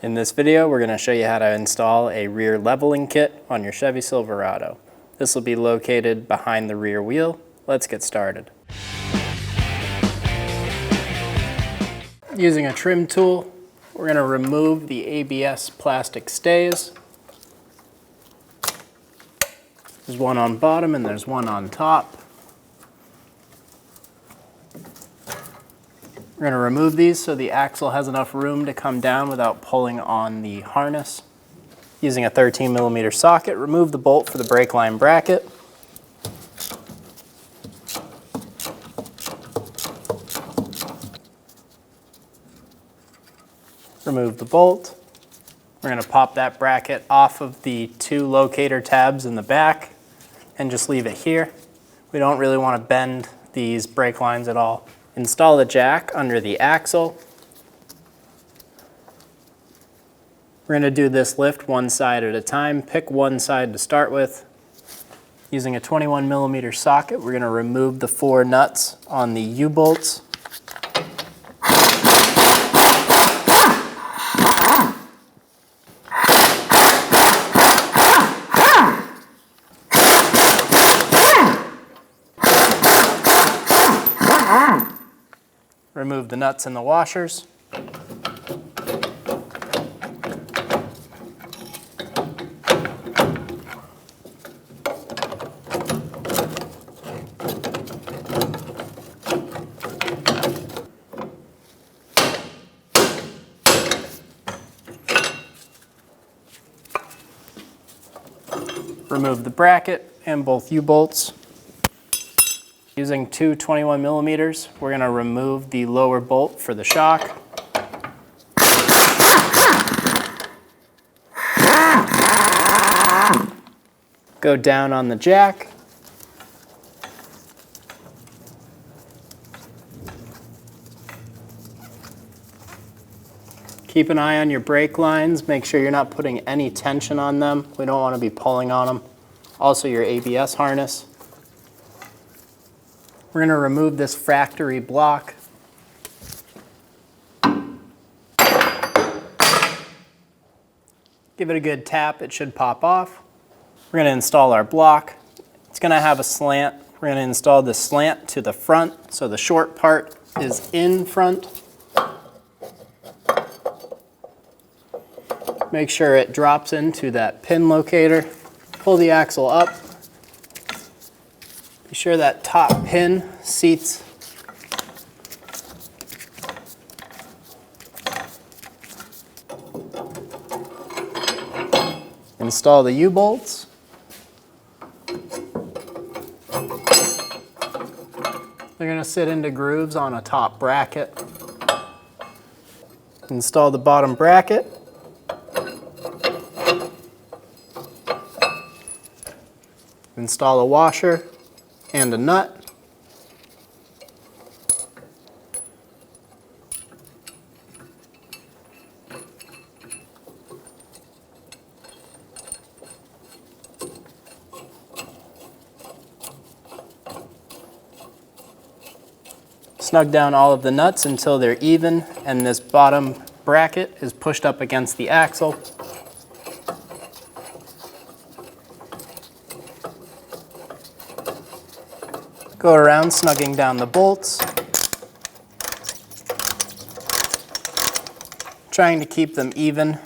In this video, we're going to show you how to install a rear leveling kit on your Chevy Silverado. This will be located behind the rear wheel. Let's get started. Using a trim tool, we're going to remove the ABS plastic stays. There's one on bottom and there's one on top. We're going to remove these so the axle has enough room to come down without pulling on the harness. Using a 13mm socket, remove the bolt for the brake line bracket. Remove the bolt. We're going to pop that bracket off of the two locator tabs in the back and just leave it here. We don't really want to bend these brake lines at all. Install the jack under the axle. We're going to do this lift one side at a time. Pick one side to start with. Using a 21mm socket, we're going to remove the 4 nuts on the U-bolts. Remove the nuts and the washers. Remove the bracket and both U-bolts. Using two 21mm, we're going to remove the lower bolt for the shock. Go down on the jack. Keep an eye on your brake lines. Make sure you're not putting any tension on them. We don't want to be pulling on them. Also your ABS harness. We're going to remove this factory block. Give it a good tap, it should pop off. We're going to install our block. It's going to have a slant. We're going to install the slant to the front, so the short part is in front. Make sure it drops into that pin locator. Pull the axle up. Be sure that top pin seats. Install the U-bolts. They're going to sit into grooves on a top bracket. Install the bottom bracket. Install a washer and a nut. Snug down all of the nuts until they're even and this bottom bracket is pushed up against the axle. Go around snugging down the bolts, trying to keep them even.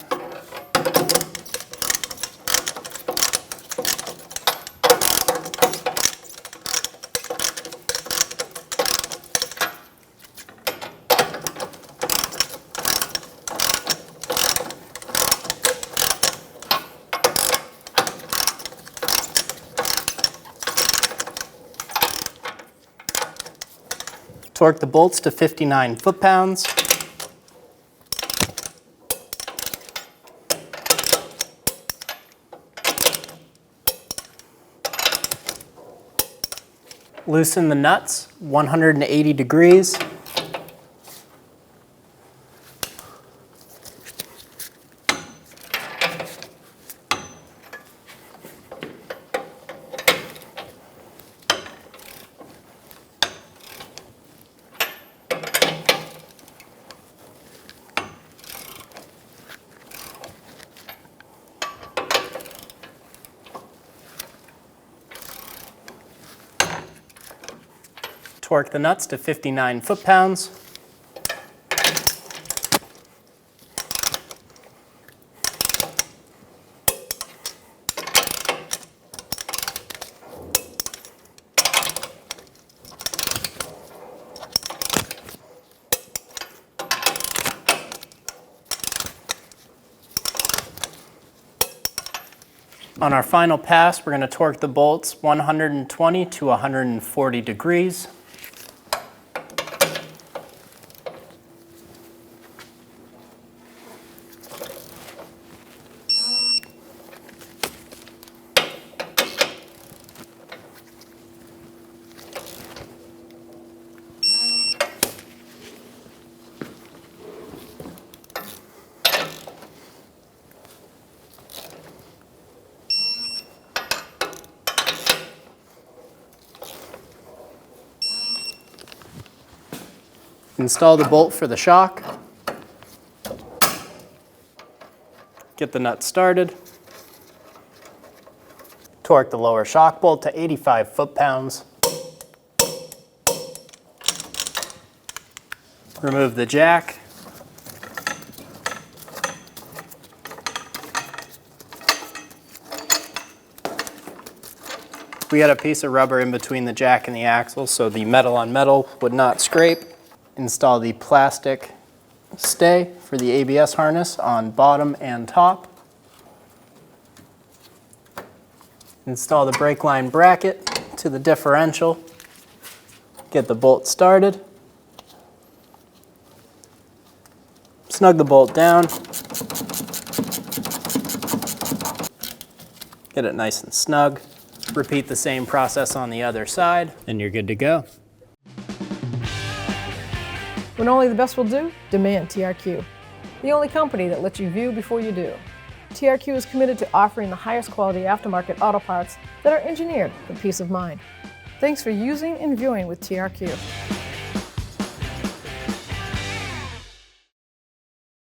Torque the bolts to 59 foot-pounds. Loosen the nuts 180 degrees. Torque the nuts to 59 foot-pounds. On our final pass, we're going to torque the bolts 120 to 140 degrees. Install the bolt for the shock. Get the nut started. Torque the lower shock bolt to 85 foot-pounds. Remove the jack. We had a piece of rubber in between the jack and the axle, so the metal on metal would not scrape. Install the plastic stay for the ABS harness on bottom and top. Install the brake line bracket to the differential. Get the bolt started. Snug the bolt down. Get it nice and snug. Repeat the same process on the other side, and you're good to go. When only the best will do, demand TRQ. The only company that lets you view before you do. TRQ is committed to offering the highest quality aftermarket auto parts that are engineered for peace of mind. Thanks for using and viewing with TRQ.